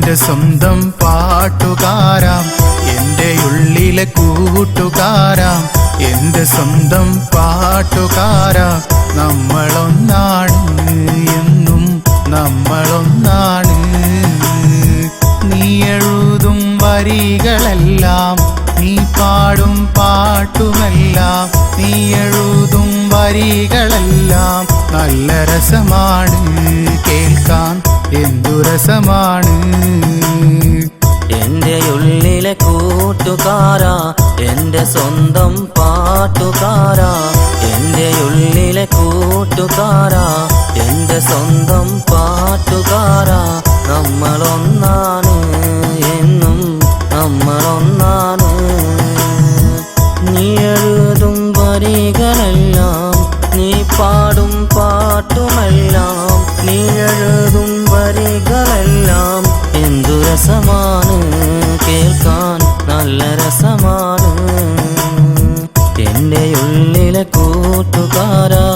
എൻ്റെ സ്വന്തം പാട്ടുകാരാം, എൻ്റെ ഉള്ളിലെ കൂട്ടുകാരാം, എൻ്റെ സ്വന്തം പാട്ടുകാരാം. നമ്മളൊന്നാണ്, എന്നും നമ്മളൊന്നാണ്. നീ എഴുതും വരികളെല്ലാം, നീ പാടും പാട്ടുമെല്ലാം, നീ എഴുതും വരികളെല്ലാം നല്ല രസമാണ് കേൾക്കാൻ, എന്തു രസമാണ്. എൻ്റെ ഉള്ളിലെ കൂട്ടുകാരാ, എൻ്റെ സ്വന്തം പാട്ടുകാരാ, എൻ്റെ ഉള്ളിലെ കൂട്ടുകാരാ, എൻ്റെ സ്വന്തം പാട്ടുകാരാ. നമ്മളൊന്നാണ്, എന്നും നമ്മളൊന്നാണ്. നീ എഴുതും വരികളെല്ലാം, നീ പാടും പാട്ടുമെല്ലാം, നീ എഴുതും വരികളെല്ലാം എന്തു രസമാണ് കേൾക്കാൻ, നല്ല രസമാണ്. എൻ്റെ ഉള്ളിലെ കൂട്ടുകാരാ.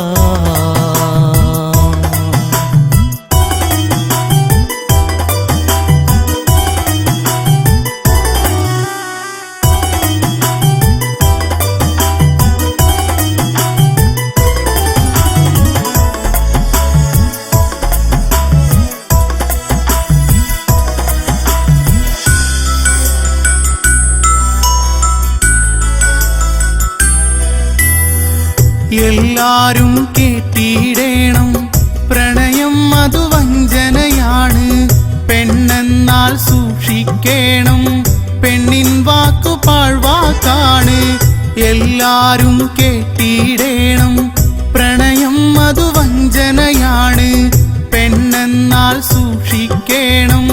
എല്ലാരും കേട്ടിടേണം, പ്രണയം അതു വഞ്ചനയാണ്. പെണ്ണെന്നാൽ സൂക്ഷിക്കേണം, പെണ്ണിൻ വാക്കു പാഴ്വാക്കാണ്. എല്ലാരും കേട്ടിടേണം, പ്രണയം അതു വഞ്ചനയാണ്. പെണ്ണെന്നാൽ സൂക്ഷിക്കേണം,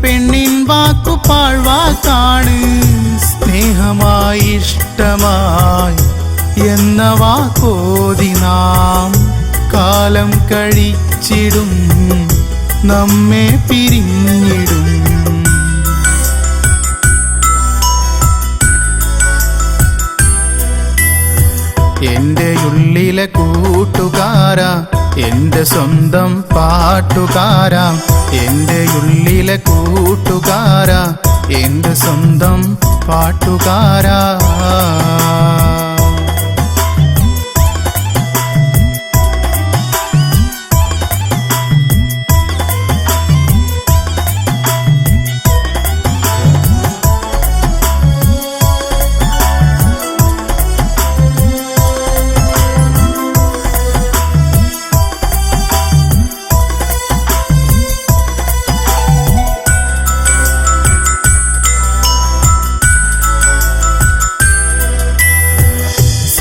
പെണ്ണിൻ വാക്കു പാഴ്വാക്കാണ്. സ്നേഹമായി ഇഷ്ടമായി എന്ന വാക്കോതി നാം കാലം കഴിച്ചിടും, നമ്മെ പിരിഞ്ഞിടും. എൻ്റെ ഉള്ളിലെ കൂട്ടുകാരാ, എൻ്റെ സ്വന്തം പാട്ടുകാരാ, എൻ്റെ ഉള്ളിലെ കൂട്ടുകാരാ, എൻ്റെ സ്വന്തം പാട്ടുകാരാ.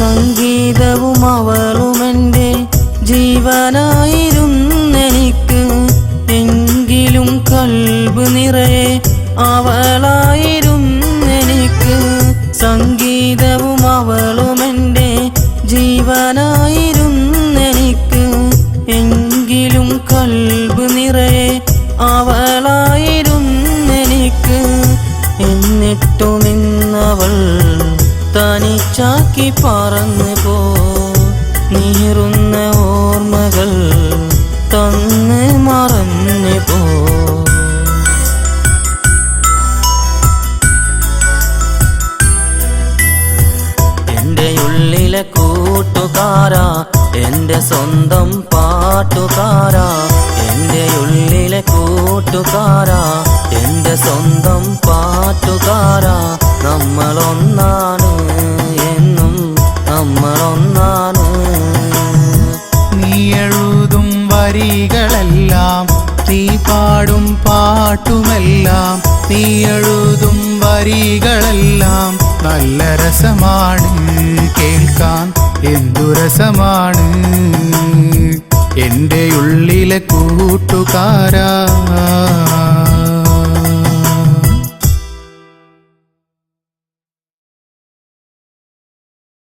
സംഗീതവും അവളുമെൻ്റെ ജീവനായിരുന്നെനിക്ക്, എങ്കിലും കൽബ് നിറയെ അവളായിരുന്നെനിക്ക്. സംഗീതവും അവളുമെൻ്റെ ജീവനായിരുന്നെനിക്ക്, എങ്കിലും കൽബ് നിറയെ അവളായിരുന്നെനിക്ക്. എന്നിട്ടും ഇന്നവൾ തനിച്ചാക്കി പറന്നു പോ, നീറുന്ന ഓർമ്മകൾ തന്ന് മറന്നു പോ. എൻ്റെ ഉള്ളിലെ കൂട്ടുകാരാ, എൻ്റെ സ്വന്തം പാട്ടുകാരാ, എൻ്റെ ഉള്ളിലെ കൂട്ടുകാരാ, എൻ്റെ സ്വന്തം പാട്ടുകാരാ. നമ്മളൊന്നാണ്, എന്നും നമ്മളൊന്നാണ്. നീ എഴുതും വരികളെല്ലാം, നീ പാടും പാട്ടുമെല്ലാം, നീ എഴുതും വരികളെല്ലാം നല്ല രസമാണ് കേൾക്കാൻ, എന്തു രസമാണ്. എൻ്റെ ഉള്ളിലെ കൂട്ടുകാരാ.